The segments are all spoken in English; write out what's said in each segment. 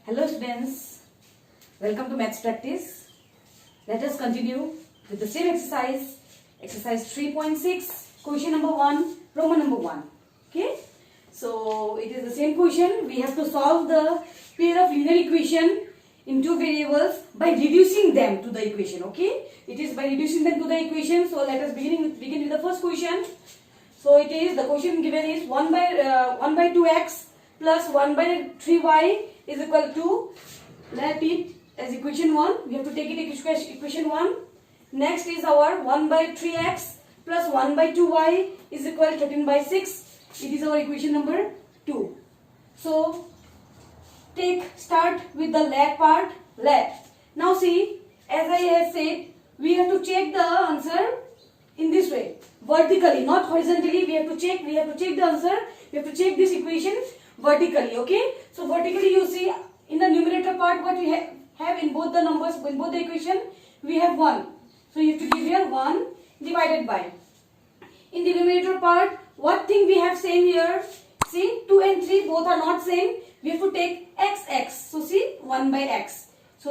Hello students, welcome to maths practice. Let us continue with the same exercise, exercise 3.6, question number 1, Roman number 1. Okay, so it is the same question. We have to solve the pair of linear equation in two variables by reducing them to the equation. Okay, it is by reducing them to the equation. So let us begin with the first question. So it is, the question given is 1 by 2x plus 1 by 3y is equal to, let it as equation 1, we have to take it as equation 1. Next is our 1 by 3x plus 1 by 2y is equal to 13 by 6. It is our equation number 2. So start with the leg part, let. Now see, as I have said, we have to check the answer in this way, vertically, not horizontally. We have to check the answer, we have to check this equation vertically. Okay, so vertically you see in the numerator part what we have in both the numbers, in both the equation we have 1, so you have to give here 1 divided by, in the numerator part what thing we have same here, see 2 and 3 both are not same, we have to take x, so see 1 by x, so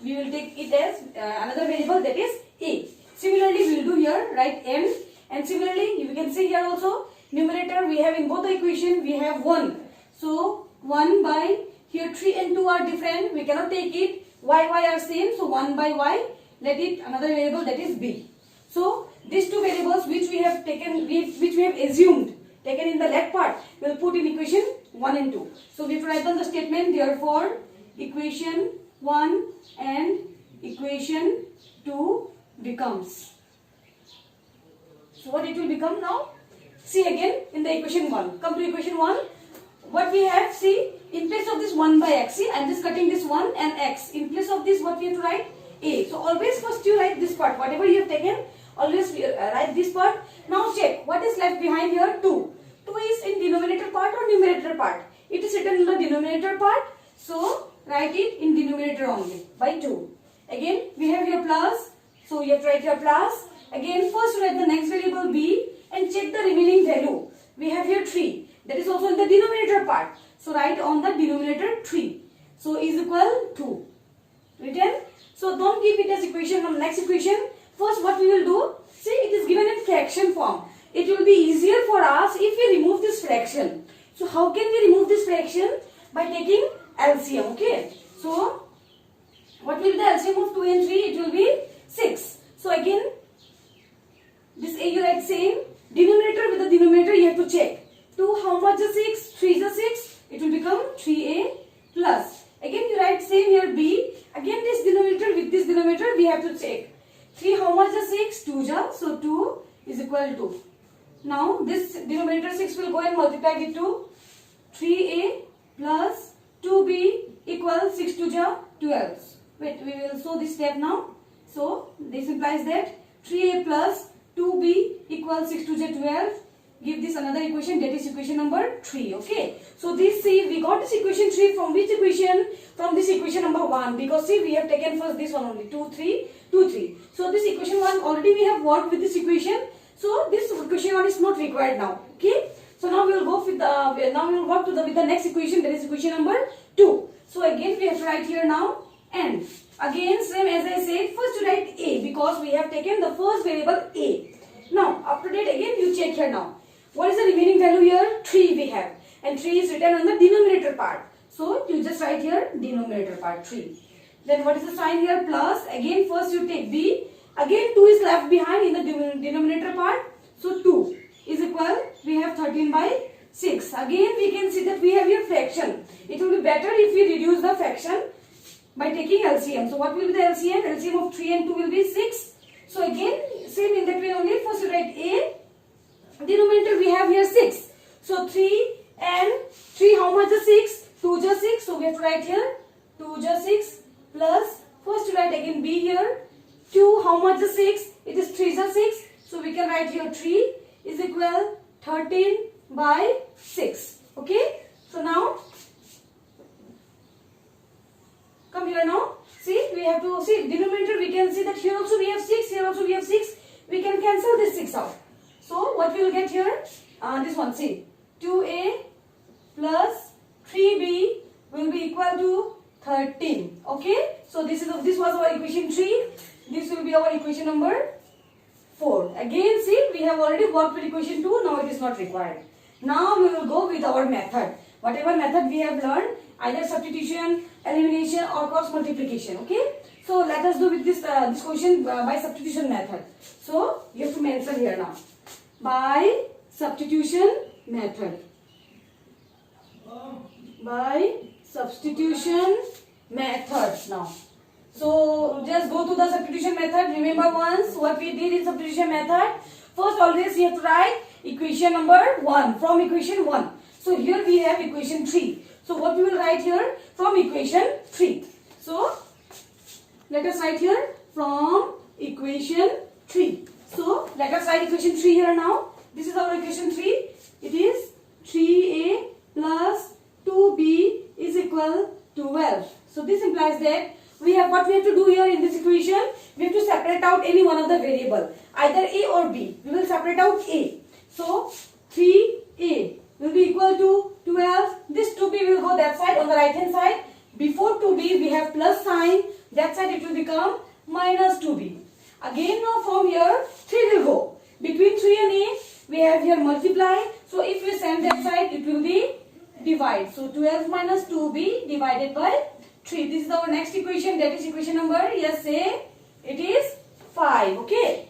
we will take it as another variable, that is a. Similarly we will do here, write n, and similarly you can see here also numerator we have in both the equation we have 1, so 1 by, here 3 and 2 are different, we cannot take it, y are same, so 1 by y, let it another variable, that is b. So these two variables which we have taken, which we have assumed taken in the left part, we will put in equation 1 and 2. So we have to write down the statement, therefore equation 1 and equation 2 becomes. So what it will become now? See again in the equation 1. Come to equation 1. What we have, see, in place of this 1 by x, see, I am just cutting this 1 and x. In place of this, what we have to write? A. So always first you write this part. Whatever you have taken, always write this part. Now check, what is left behind here? 2. 2 is in denominator part or numerator part? It is written in the denominator part. So write it in denominator only, by 2. Again, we have here plus. So you have to write here plus. Again, first write the next variable b and check the remaining value. We have here 3. That is also in the denominator part. So write on the denominator 3. So is equal to. Written. So don't keep it as equation from next equation. First what we will do, see it is given in fraction form. It will be easier for us if we remove this fraction. So how can we remove this fraction? By taking LCM. Okay. So what will be the LCM of 2 and 3? It will be 6. So again, this a you write same. Denominator with the denominator you have to check. 2 how much is 6? 3 is 6. It will become 3a plus. Again you write same here b. Again this denominator with this denominator we have to check. 3 how much is 6? 2 ja. So 2 is equal to. Now this denominator 6 will go and multiply with 2. 3a plus 2b equals 6 2 ja 12. Wait, we will show this step now. So this implies that 3a plus 2b equals 6 2 j 12. Give this another equation, that is equation number 3. Okay. So this, see, we got this equation 3 from which equation? From this equation number 1. Because see, we have taken first this one only, 2 3 2 3. So this equation 1 already we have worked with this equation. So this equation 1 is not required now. Okay. So now we will go with the, now we will work with the next equation, that is equation number 2. So again we have to write here now n. Again same as I said, first to write a because we have taken the first variable a. Now after that again you check here now. What is the remaining value here? 3 we have, and 3 is written on the denominator part. So you just write here denominator part 3. Then what is the sign here? Plus. Again first you take b. Again 2 is left behind in the denominator part. So 2 is equal, we have 13 by 6. Again we can see that we have here fraction. It will be better if we reduce the fraction by taking LCM. So what will be the LCM? LCM of 3 and 2 will be 6. So again same in that way only. First you write a. Denominator we have here 6. So 3 and 3 how much is 6? 2 just 6. So we have to write here 2 just 6 plus, first to write again b here. 2 how much is 6? It is 3 just 6. So we can write here 3 is equal 13 by 6. Okay. So now come here now. See, we have to see denominator, we can see that here also we have 6, here also we have 6. We can cancel this 6 out. So what we will get here? This one, see, 2a plus 3b will be equal to 13. Okay, so this was our equation 3. This will be our equation number 4. Again, see, we have already worked with equation 2. Now it is not required. Now we will go with our method. Whatever method we have learned, either substitution, elimination or cross multiplication. Okay, so let us do with this question by substitution method. So you have to mention here now, by substitution method. By substitution method now. So just go to the substitution method. Remember once what we did in substitution method. First always you have to write equation number 1 from equation 1. So here we have equation 3. So what we will write here from equation 3. So let us write here from equation 3. So let us write equation 3 here now. This is our equation 3. It is 3a plus 2b is equal to 12. So this implies that what we have to do here in this equation, we have to separate out any one of the variable, either a or b. We will separate out a. So 3a will be equal to 12. This 2b will go that side on the right hand side. Before 2b we have plus sign. That side it will become minus 2b. Again now from here 3 will go. Between 3 and a we have here multiply. So if we send that side it will be divide. So 12 minus 2b divided by 3. This is our next equation, that is equation number, yes, say it is 5. Okay.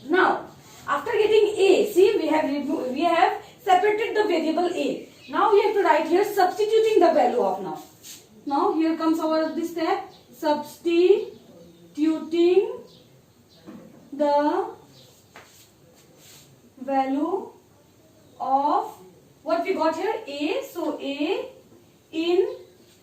Now after getting a, see we have separated the variable a. Now we have to write here substituting the value of now. Now here comes our this step, substituting the value of what we got here, a. So a in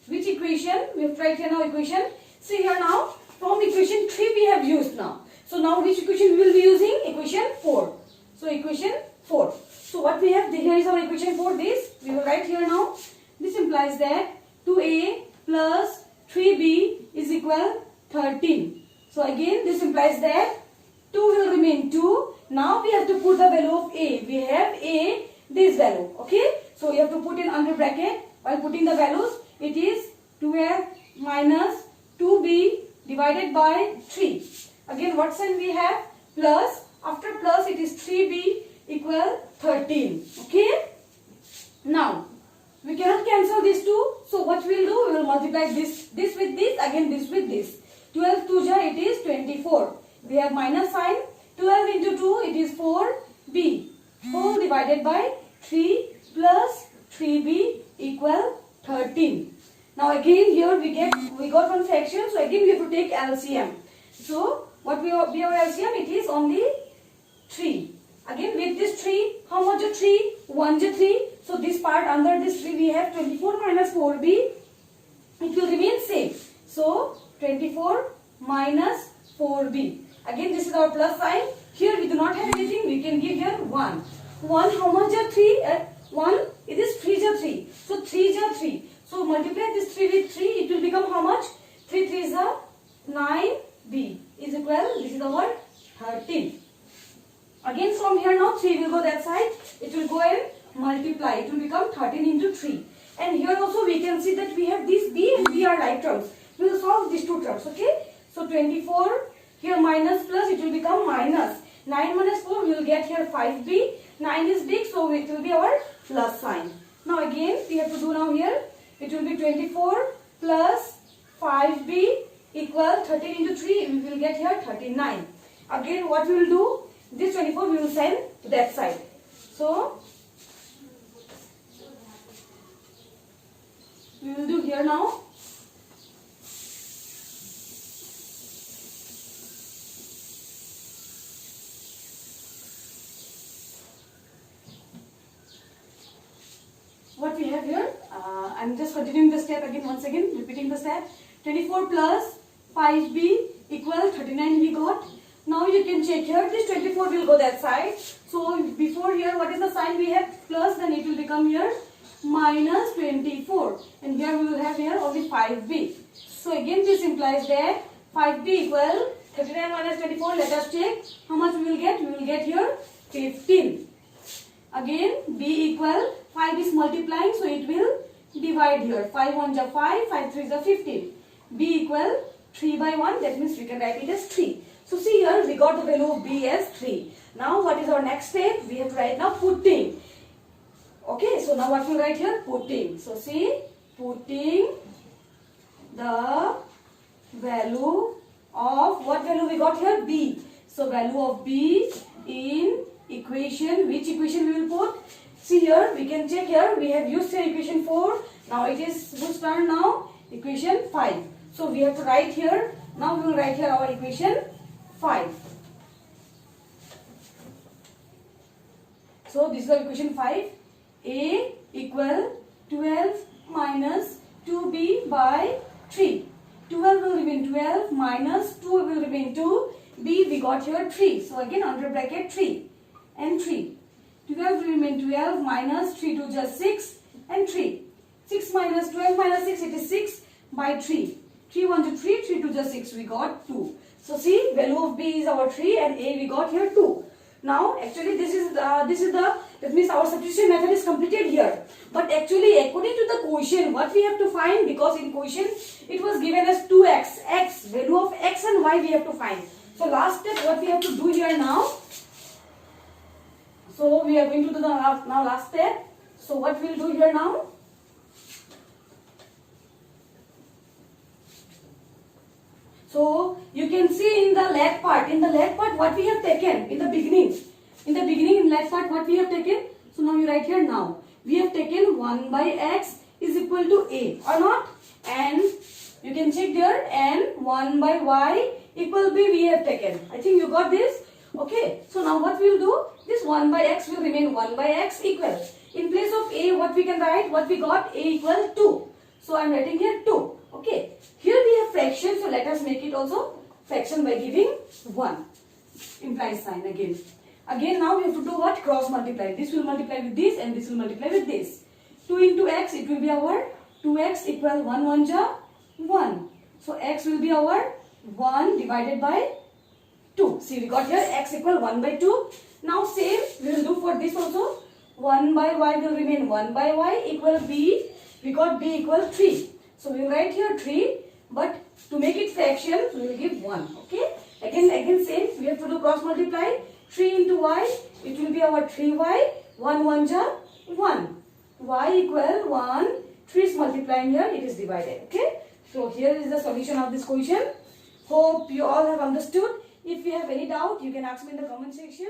which equation? We have tried here now equation. See here now from equation 3 we have used now. So now which equation we will be using? Equation 4. So equation 4. So what we have here is our equation 4. This we will write here now. This implies that 2a plus 3b is equal 13. So again this implies that 2 will remain 2. Now we have to put the value of a. We have a, this value. Okay. So you have to put in under bracket. While putting the values, it is 2a minus 2b divided by 3. Again what sign we have? Plus. After plus it is 3b equal 13. Okay. Now we cannot cancel these two. So what we will do? We will multiply this with this, again this with this. 12 2 ja it is 24. We have minus sign. 12 into 2 it is 4b. 4 divided by 3 plus 3b equal 13. Now again here we got one fraction. So again we have to take LCM. So what we have LCM? It is only 3. Again with this 3, how much is 3? 1 is 3. So this part under this 3 we have 24 minus 4b. It will remain same. So 24 minus 4b. Again this is our plus sign. Here we do not have anything. We can give here 1. 1 how much is 3? 1 it is 3 is 3. So 3 is 3. So multiply this 3 with 3. It will become how much? 3 3 is 9b is equal. This is our 13. Again from here now 3 will go that side. It will go and multiply. It will become 13 into 3. And here also we can see that we have these b and b are like terms. We will solve these two terms. Okay. So 24 here minus plus it will become minus. 9 minus 4 we will get here 5b. 9 is big so it will be our plus sign. Now again we have to do now here. It will be 24 plus 5b equal 13 into 3. We will get here 39. Again what we will do? This 24 we will send to that side. So we will do here now. What we have here, I'm just continuing the step again, once again, repeating the step. 24 plus 5b equal 39 we got. Now you can check here, this 24 will go that side. So before here, what is the sign we have? Plus, then it will become here minus 24. And here we will have here only 5b. So again this implies that 5b equal 39 minus 24. Let us check how much we will get. We will get here 15. Again b equal 5 is multiplying, so it will divide here. 5 1s are 5, 5 3s are 15. B equal 3 by 1, that means we can write it as 3. So see here, we got the value of B as 3. Now what is our next step? We have to write now putting. Okay, so now what we write here? Putting. So see, putting the value of, what value we got here? B. So value of B in equation, which equation we will put? See here, we can check here, we have used here equation 4. Now it is whose turn now? Equation 5. So we have to write here, now we will write here our equation 5. So this is the equation 5. A equal 12 minus 2B by 3. 12 will remain 12 minus 2 will remain 2. B we got here 3. So again under bracket 3 and 3. 12 will remain 12 minus 3 to just 6 and 3. 6 minus 12 minus 6, it is 6 by 3. 3 1 to 3, 3 to just 6, we got 2. So see, value of B is our 3 and A we got here 2. Now actually this is the that means our substitution method is completed here. But actually according to the question, what we have to find, because in question it was given as 2x, x, value of x and y we have to find. So last step what we have to do here now. So we are going to do the last step. So what we will do here now? So you can see in the left part what we have taken in the beginning. In left part what we have taken. So now you write here now. We have taken 1 by x is equal to a or not. And you can check there, and 1 by y equal b we have taken. I think you got this. Okay. So now what we will do? This 1 by x will remain 1 by x equal. In place of a, what we can write? What we got? A equal 2. So I am writing here 2. Okay. Here we have fraction. So let us make it also fraction by giving 1. Implies sign again. Again now we have to do what? Cross multiply. This will multiply with this and this will multiply with this. 2 into x, it will be our 2x equal 1 1 ja 1. So x will be our 1 divided by 2. See, we got here x equal 1 by 2. Now same we will do for this also. 1 by y will remain 1 by y equal b. We got b equal 3. So we will write here 3. But to make it fraction, we will give 1. Okay. Again same. We have to do cross multiply. 3 into y. It will be our 3y. 1 1 ja 1. Y equal 1. 3 is multiplying here. It is divided. Okay. So here is the solution of this question. Hope you all have understood. If you have any doubt, you can ask me in the comment section.